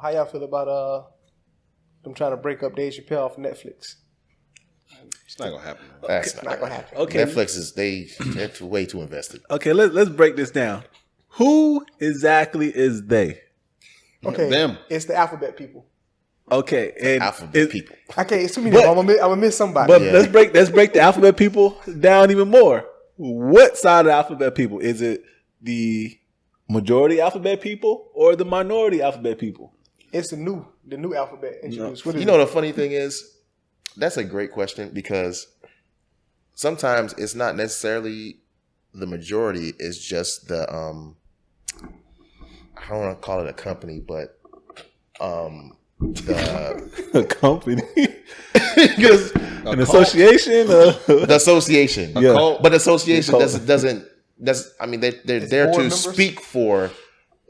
How y'all feel about them trying to break up Dave Chappelle off Netflix? It's not gonna happen. That's not gonna happen. Okay, Netflix is they're way too invested. Okay, let's break this down. Who exactly is they? Okay, them. It's the alphabet people. Okay, and Alphabet people. Okay, it's too many. I'm gonna miss somebody. But let's break the alphabet people down even more. What side of the alphabet people? Is it the majority alphabet people or the minority alphabet people? It's the new alphabet introduced. You know the funny thing is, that's a great question because sometimes it's not necessarily the majority. It's just the I don't want to call it a company, but a company, because an association, the association, yeah. But the association doesn't. I mean, they're there to members? speak for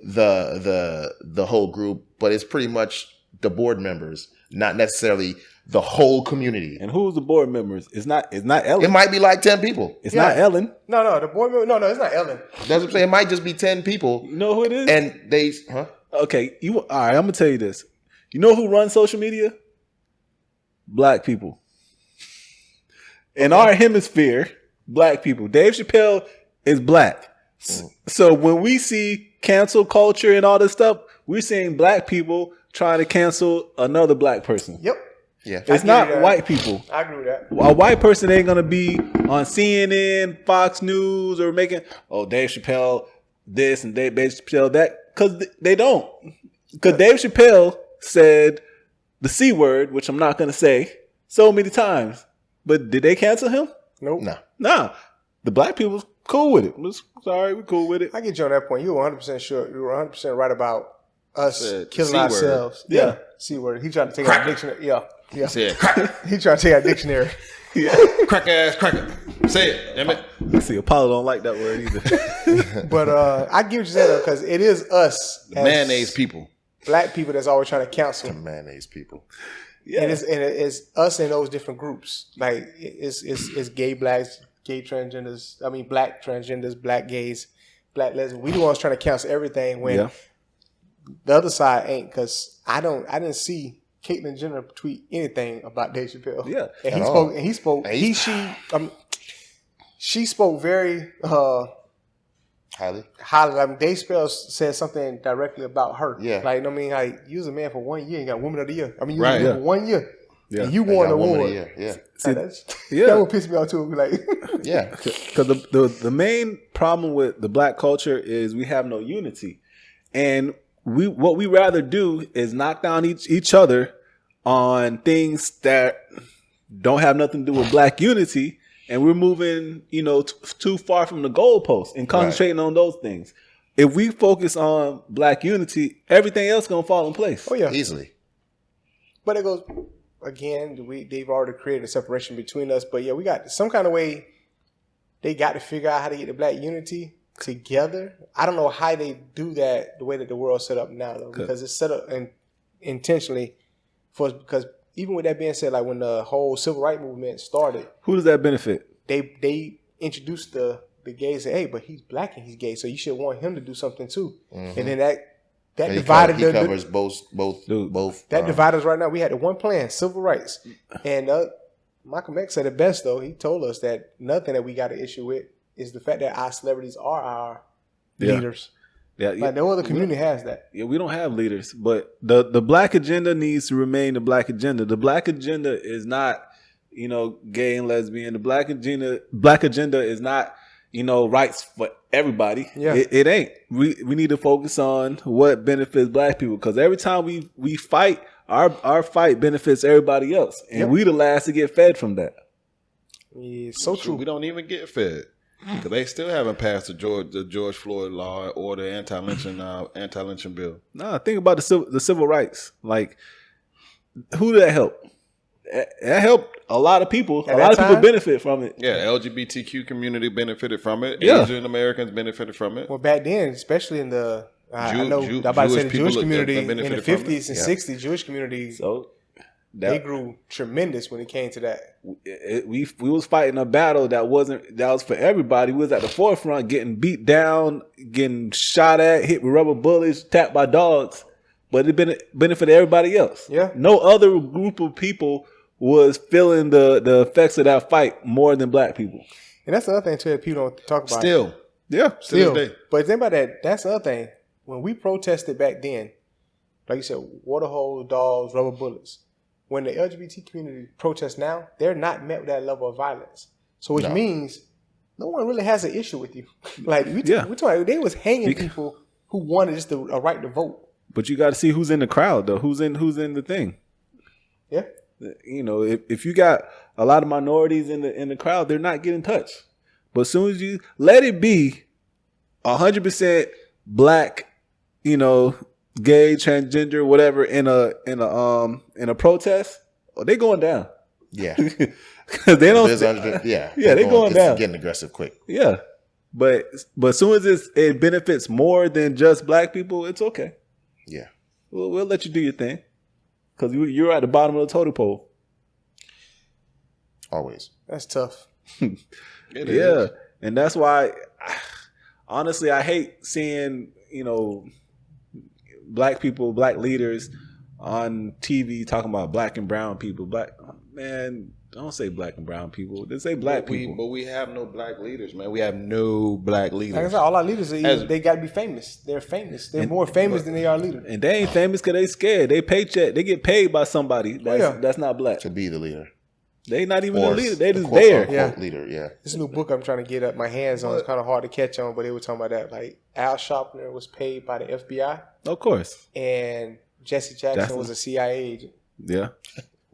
the whole group, but it's pretty much the board members, not necessarily the whole community. And who's the board members? It's not Ellen. It might be like 10 people. It's not Ellen. No, the board member. No, it's not Ellen. That's what I'm saying. It might just be 10 people. You know who it is? And they, Okay, all right, I'm gonna tell you this. You know who runs social media? Black people. In our hemisphere, black people. Dave Chappelle is black. So when we see cancel culture and all this stuff, we're seeing black people trying to cancel another black person. Yep. Yeah. It's not white people. I agree with that. A white person ain't gonna be on CNN, Fox News, or making Dave Chappelle this and Dave Chappelle that, because they don't. Because Dave Chappelle said the C word, which I'm not gonna say, so many times. But did they cancel him? Nope. No. The black people's cool with it. Sorry, we're cool with it. I get you on that point. You were 100% sure. You were 100% right about us killing C-word. ourselves. Yeah. C word. He tried to take out dictionary. Yeah. Say it. He tried to take out dictionary. Yeah. Cracker ass cracker. Say it. Damn it. Let's see, Apollo don't like that word either. But I get what you're saying though, because it is us, The mayonnaise people. black people, that's always trying to counsel. The mayonnaise people. Yeah. And it's us in those different groups. Like it's gay blacks, gay transgenders. I mean, black transgenders, black gays, black lesbians. We the ones trying to counsel everything when the other side ain't. Because I didn't see Caitlyn Jenner tweet anything about Dave Chappelle. Yeah, and he spoke. She spoke very Highly. I mean, Dave Chappelle said something directly about her. Yeah. Like, I mean, like, you was a man for 1 year and got Woman of the Year. I mean, you Right. was a man for 1 year. Yeah. And you won the award. Yeah. See, That would piss me off too. Like, Yeah. Because the main problem with the black culture is we have no unity, and what we rather do is knock down each other on things that don't have nothing to do with black unity, and we're moving too far from the goalpost and concentrating on those things. If we focus on black unity, everything else gonna fall in place. oh yeah. Easily. But it goes again. They've already created a separation between us. But yeah, we got some kind of way. They got to figure out how to get the black unity together. I don't know how they do that the way that the world's set up now, though, because it's set up intentionally because even with that being said, like when the whole civil rights movement started, Who does that benefit? they introduced the gays. Say, hey, but he's black and he's gay, so you should want him to do something too. Mm-hmm. And then that He divided covers both. that divided us right now. We had the one plan, civil rights, and Malcolm X said it best. Though he told us that nothing that we got an issue with is the fact that our celebrities are our leaders. Yeah, Like no other community has that. Yeah, we don't have leaders, but the black agenda needs to remain the black agenda. The black agenda is not, gay and lesbian. The black agenda is not, rights for everybody. Yeah. It ain't. We need to focus on what benefits black people, because every time we fight, our fight benefits everybody else, and we the last to get fed from that. Yeah, so true. We don't even get fed. Because they still haven't passed the George Floyd law or the anti-lynching bill. Nah, think about the civil rights. Like, who did that help? That helped a lot of people. A lot of people benefit from it. Yeah, the LGBTQ community benefited from it. Yeah. Asian Americans benefited from it. Well, back then, especially in the I know I'm about to say the Jewish community in the 50s and 60s, Jewish community. So they grew tremendous when it came to that. We was fighting a battle that was for everybody. We was at the forefront, getting beat down, getting shot at, hit with rubber bullets, tapped by dogs, but it benefited everybody else. Yeah. No other group of people was feeling the effects of that fight more than black people. And that's the other thing too that people don't talk about. Still. Yeah. Still. This day. But think about that. That's the other thing. When we protested back then, like you said, water hose, dogs, rubber bullets. When the LGBT community protests now, they're not met with that level of violence. So which means no one really has an issue with you. Like we talking, they was hanging people who wanted just a right to vote. But you got to see who's in the crowd though. Who's in the thing. Yeah. You know, if you got a lot of minorities in the crowd, they're not getting touched. But as soon as you let it be 100% black, you know, gay, transgender, whatever, in a protest, they going down. Yeah. Because they don't. They going down. Getting aggressive quick. Yeah, but as soon as it benefits more than just black people, it's okay. Yeah, we'll let you do your thing because you're at the bottom of the totem pole. Always. That's tough. Yeah, and that's why, honestly, I hate seeing, you know, black people, black leaders on TV talking about black and brown people. Man, don't say black and brown people. They say black people. But we have no black leaders, man. We have no black leaders. Like I said, all our leaders they got to be famous. They're famous. They're more famous than they are leaders. And they ain't famous because they scared. They paycheck. They get paid by somebody that's not black to be the leader. They not even the leader. They just there. Yeah, leader. Yeah. This new book I'm trying to get my hands on. It's kind of hard to catch on, but they were talking about that. Like Al Sharpton was paid by the FBI. Of course. And Jesse Jackson was a CIA agent. Yeah.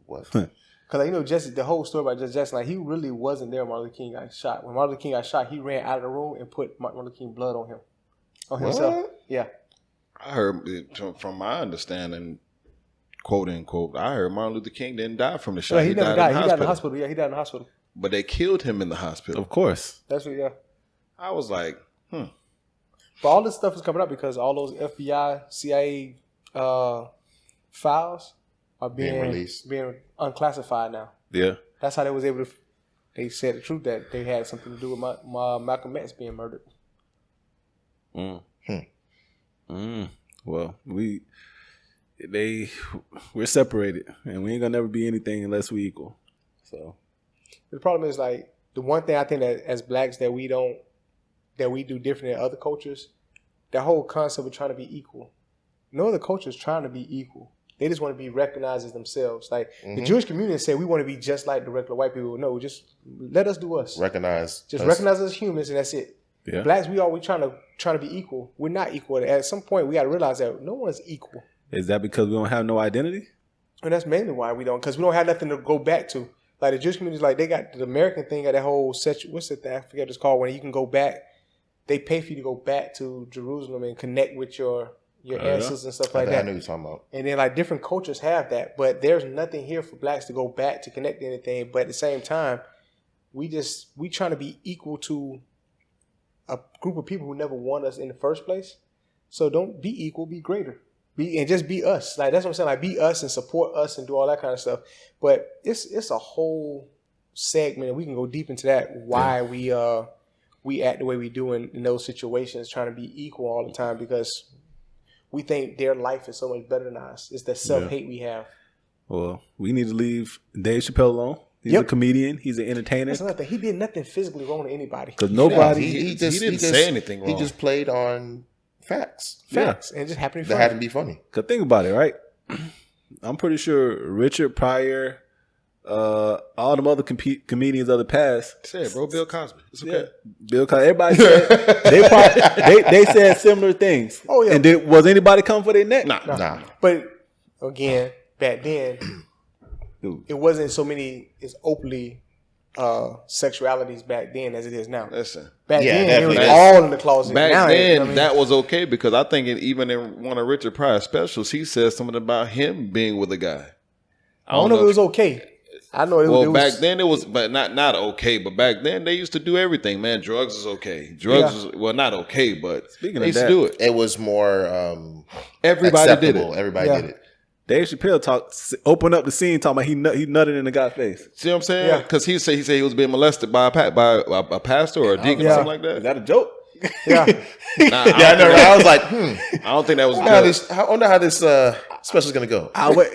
What? Because you know Jesse, the whole story about Jesse Jackson, like he really wasn't there when Martin Luther King got shot. When Martin Luther King got shot, he ran out of the room and put Martin Luther King blood on himself. What? Yeah. I heard from my understanding, quote unquote, I heard Martin Luther King didn't die from the shot. No, he never died. He died in the hospital. Yeah, he died in the hospital. But they killed him in the hospital. Of course. That's what. Yeah. I was like, But all this stuff is coming up because all those FBI, CIA files are being released, being unclassified now. Yeah. That's how they was able to. They said the truth that they had something to do with Malcolm X being murdered. Well, we're separated, and we ain't gonna never be anything unless we equal. So the problem is like the one thing I think that as blacks that we do different than other cultures. That whole concept of trying to be equal. No other culture is trying to be equal. They just want to be recognized as themselves. Like the Jewish community said, we want to be just like the regular white people. No, just let us do us. Recognize us as humans, and that's it. Yeah. Blacks, we trying to be equal. We're not equal. At some point, we got to realize that no one's equal. Is that because we don't have no identity? And that's mainly why we don't, because we don't have nothing to go back to. Like the Jewish community, like they got the American thing, got that whole what's the thing? I forget what it's called, when you can go back. They pay for you to go back to Jerusalem and connect with your ancestors and stuff like that. I know what you're talking about. And then like different cultures have that, but there's nothing here for blacks to go back to connect to anything. But at the same time, we trying to be equal to a group of people who never want us in the first place. So don't be equal, be greater. And just be us. Like that's what I'm saying. Like be us and support us and do all that kind of stuff. But it's a whole segment, and we can go deep into that. Why we act the way we do in those situations, trying to be equal all the time, because we think their life is so much better than ours. It's the self-hate we have. Well, we need to leave Dave Chappelle alone. He's a comedian. He's an entertainer. That's another thing. He did nothing physically wrong to anybody. Because nobody... He didn't say anything wrong. He just played on facts. Facts. And it just happened to be funny. That happened to be funny. Because think about it, right? I'm pretty sure Richard Pryor... all them other comedians of the past. Say it, bro. Bill Cosby. It's okay. Yeah. Bill Cosby. Everybody said they said similar things. Oh yeah. And was anybody coming for their neck? Nah. But again, back then, it wasn't so many openly sexualities back then as it is now. Listen. Back then, it was all in the closet. Back now, then, that was okay, because I think even in one of Richard Pryor's specials, he said something about him being with a guy. I don't know if it was okay. I know it was. Back then it was, but not okay. But back then they used to do everything, man. Drugs is okay. Drugs was not okay, but they used to do it. It was more everybody acceptable. did it. Everybody did it. Dave Chappelle opened up the scene talking about he nutted in the guy's face. See what I'm saying? Because he said he was being molested by a pastor or a deacon or something like that. Is that a joke? Yeah. I know. Right? I was like, I don't think that was I wonder how this special's gonna go. I'll wait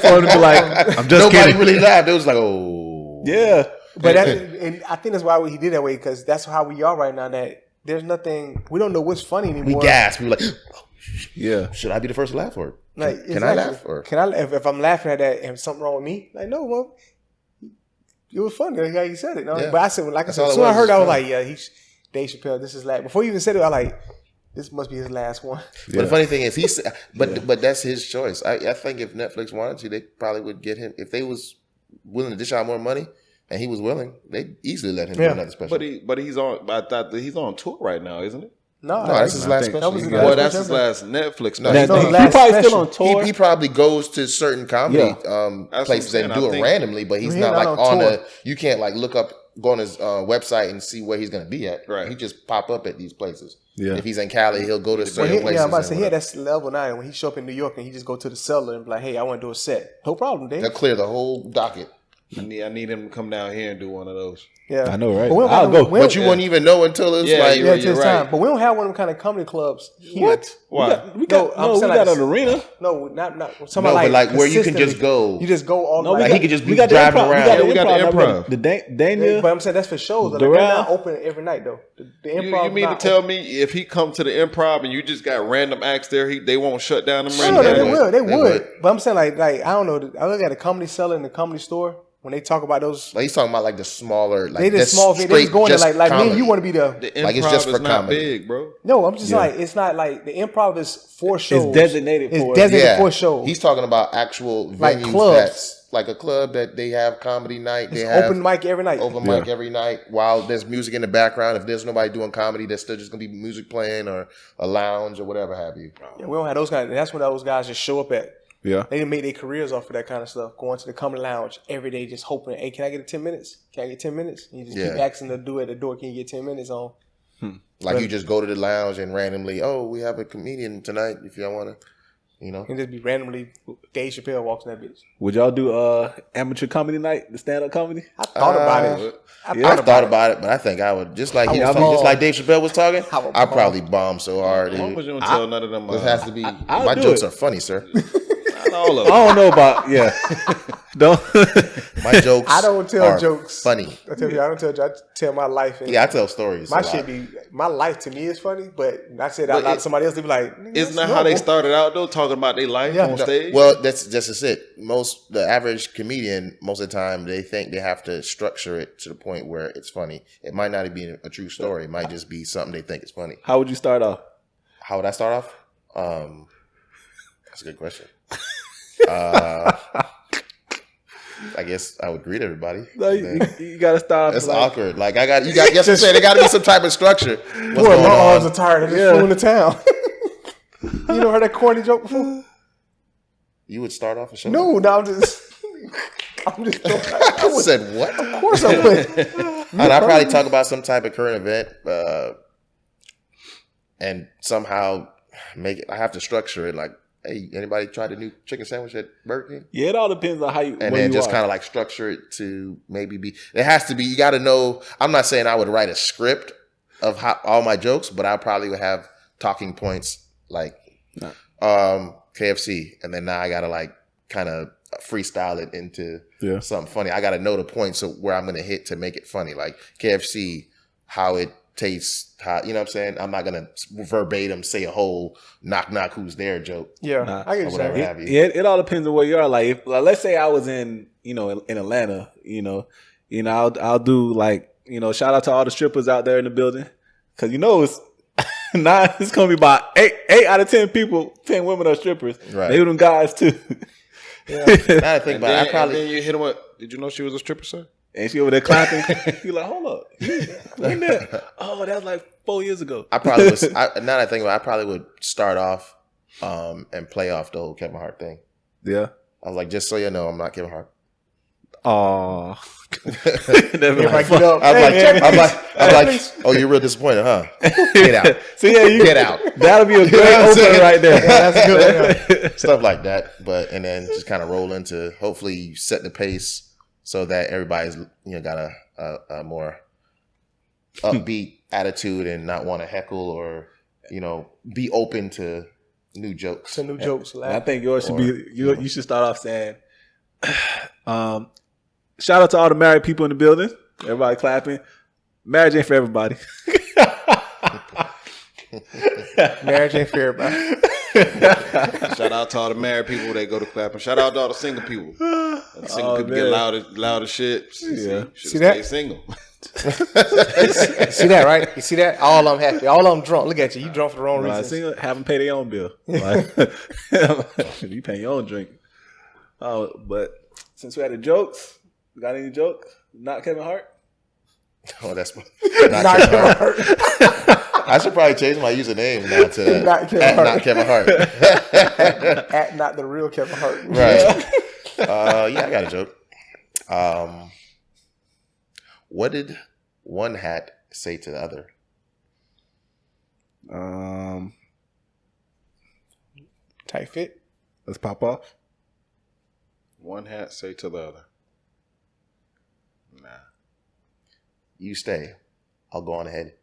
for him to be like, I'm just Nobody kidding. really laughed. It was like, oh, Yeah. But and I think that's why he did that way, because that's how we are right now. That there's nothing, we don't know what's funny anymore. we gasped. We were like, Yeah. should I be the first to laugh, or Like, can I laugh? Or can I? If I'm laughing at that and something wrong with me, like, no, well, it was funny. Like how he said it. No? Yeah. But I said, like I That's said, all as it soon as I was, heard, I was funny. like, yeah, he's Dave Chappelle. This is last. Before you even said it, I was like, this must be his last one. But the funny thing is, but that's his choice. I think if Netflix wanted to, they probably would get him. If they was willing to dish out more money, and he was willing, they'd easily let him do another special. But he's on. I thought that he's on tour right now, isn't it? No, that's his last think- special. that was his He last got- Well, that's his special. last Netflix. No, No, he's No, not. his last He's probably special. still on tour. He probably goes to certain comedy what places I'm and saying. do I it think- randomly, but he's He's not not like on on tour. a. You can't like look up, go on his website and see where he's going to be at. Right. He just pop up at these places. Yeah. If he's in Cali, he'll go to Well, certain places. I'm about to and say, he had whatever. that level now. When he show up in New York and he just go to the cellar and be like, hey, I want to do a set. No problem, Dave. They'll clear the whole docket. I need him to come down here and do one of those. Yeah, I know, right? But we don't I'll got go. no- we don't- But you wouldn't even know until it's Yeah, like yeah, it's you're his right. time. But we don't have one of them kind of comedy clubs here. What? Why? We got I'm we saying got like an arena. No, not no, somebody but like where you can consistently. just go. You just go all No, Like, night. he could just we be got the driving improv. around. We got the Yeah, we got the improv. improv. The Dania. But I'm saying that's for shows. Like, Doral. they're not open every night though. The improv. You mean to tell me if he come to the improv and you just got random acts there, they won't shut down them No, random they acts? would. They They would. would. But I'm saying like I don't know. I look at a comedy seller in the comedy store when they talk about those. Like he's talking about like the smaller, like They just that's small. They straight just going there just like me and comedy. you want to be the. The improv Like, it's just is for not comedy. big, bro. No, I'm just like it's not like the improv is for shows. designated It's for- designated for shows. He's talking about actual Like venues clubs. that's like a club that they have comedy night. They It's have open mic every night. open mic every night while there's music in the background. If there's nobody doing comedy, there's still just gonna be music playing or a lounge or whatever have you. Yeah, we don't have those guys. That's when those guys just show up at. Yeah. They didn't make their careers off of that kind of stuff. Going to the comedy lounge every day, just hoping, hey, can I get 10 minutes? Can I get 10 minutes? And you just keep Yeah. asking to do it at the door. Can you get 10 minutes on? Like you just go to the lounge and randomly, oh, we have a comedian tonight if y'all wanna, you know. And just be randomly, Dave Chappelle walks in that bitch. Would y'all do amateur comedy night, the stand up comedy? I thought about it. I've thought about it, but I think I would just like just like Dave Chappelle was talking. I'd probably bomb so hard. As long as you don't tell none of them. This has to be. I'll My do jokes it. are funny, sir. Not all of I them. don't know about don't. My jokes. I don't tell are jokes. Funny. I tell you, I don't tell you. I tell my life. And Yeah, I tell stories. my a lot. shit be, my life to me is funny, but I said out loud to somebody else, they be like, Isn't that how they started out though? Talking about their life Yeah. on stage. Well, that's just it. The average comedian, most of the time, they think they have to structure it to the point where it's funny. It might not be a true story. It might just be something they think is funny. How would you start off? How would I start off? That's a good question. I guess I would greet everybody. No, and then- you got to start off. That's like, awkward. Like you got. Yes, I'm saying there got to be some type of structure. What's Boy, going my arms on? are tired. I just flew into town. You never heard that corny joke before? You would start off a show. No, I'm just. I said what? Of course I would. And I probably talk about some type of current event, and somehow make it. I have to structure it like, hey, anybody tried the new chicken sandwich at Burger King? Yeah, it all depends on how you. And then just kind of like structure it to maybe be. It has to be. You got to know. I'm not saying I would write a script of all my jokes, but I probably would have talking points like KFC, and then now I got to like kind of freestyle it into something funny. I got to know the points of where I'm going to hit to make it funny. Like KFC, how it tastes, how, you know what I'm saying? I'm not going to verbatim say a whole knock knock who's there joke. Yeah, I get Or you whatever saying. have you. Yeah, it all depends on where you are. Like, let's say I was in Atlanta. I'll do like shout out to all the strippers out there in the building, because it's it's gonna be about eight out of 10 people, 10 women are strippers. Right. Maybe them guys too. Now that I think about it, I and probably. then you hit him with. Did you know she was a stripper, sir? And she over there clapping. You like, hold up, when that? Oh, that was like 4 years ago. I probably was. Now that I think about it, I probably would start off and play off the whole Kevin Hart thing. Yeah. I was like, just so you know, I'm not Kevin Hart. Oh. If I get up, I'm like, oh, you're real disappointed, huh? Get out. So yeah, you Get out. That'll be a know great what I'm opener saying? right there. that's good. Yeah. Stuff like that. And then just kind of roll into, hopefully you set the pace so that everybody's, got a more upbeat attitude and not want to heckle or, be open to new jokes. I think yours should be, you should start off saying, shout out to all the married people in the building. Everybody clapping. Marriage ain't for everybody. Marriage ain't for everybody. Shout out to all the married people that go to clapping. Shout out to all the single people. The single people get loud as shit. Yeah. See that? Single. See that, right? You see that? All of them happy. All of them drunk. Look at you. You drunk for the wrong reason. Single, haven't paid their own bill. Like, you paying your own drink. Oh, but since we had the jokes, got any jokes? Not Kevin Hart? Oh, that's not Kevin Hart. I should probably change my username now to not Kevin Hart. At not the real Kevin Hart. Right. I got a joke. What did one hat say to the other? Tight fit. Let's pop off. One hat say to the other. Nah. You stay. I'll go on ahead.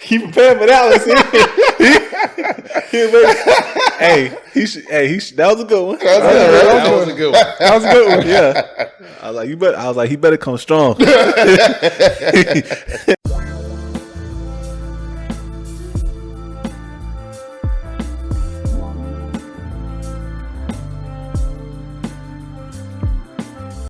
He prepared for that one. That was a good one. That was a good one. That was a good one. Yeah. I was like, he better come strong.